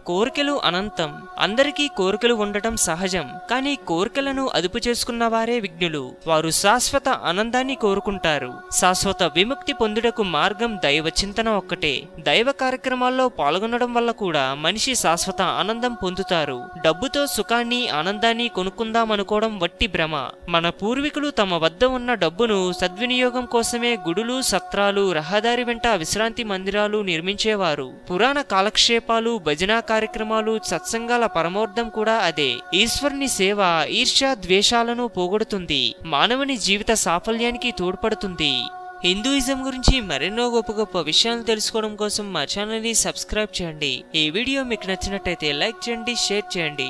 కోరికలు అనంతం. అందరికీ కోరికలు ఉండటం సహజం. కానీ కోరికలను అదుపు చేసుకున్న వారే విజ్ఞులు. వారు శాశ్వత ఆనందాన్ని కోరుకుంటారు. శాశ్వత విముక్తి పొందుటకు మార్గం దైవ చింతన ఒక్కటే. దైవ కార్యక్రమాల్లో పాల్గొనడం వల్ల కూడా మనిషి శాశ్వత ఆనందం పొందుతారు. డబ్బుతో సుఖాన్ని ఆనందాన్ని కొనుక్కుందామనుకోవడం వట్టి భ్రమ. మన పూర్వీకులు తమ వద్ద ఉన్న డబ్బును సద్వినియోగం కోసమే గుడులు, సత్రాలు, రహదారి వెంట విశ్రాంతి మందిరాలు నిర్మించేవారు. పురాణ కాలక్షేపాలు, భజనా కార్యక్రమాలు, సత్సంగాల పరమోర్థం కూడా అదే. ఈశ్వరుని సేవ ఈర్ష్య ద్వేషాలను పోగొడుతుంది. మానవుని జీవిత సాఫల్యానికి తోడ్పడుతుంది. హిందూయిజం గురించి మరెన్నో గొప్ప గొప్ప విషయాలను తెలుసుకోవడం కోసం మా ఛానల్ని సబ్స్క్రైబ్ చేయండి. ఈ వీడియో మీకు నచ్చినట్టయితే లైక్ చేయండి, షేర్ చేయండి.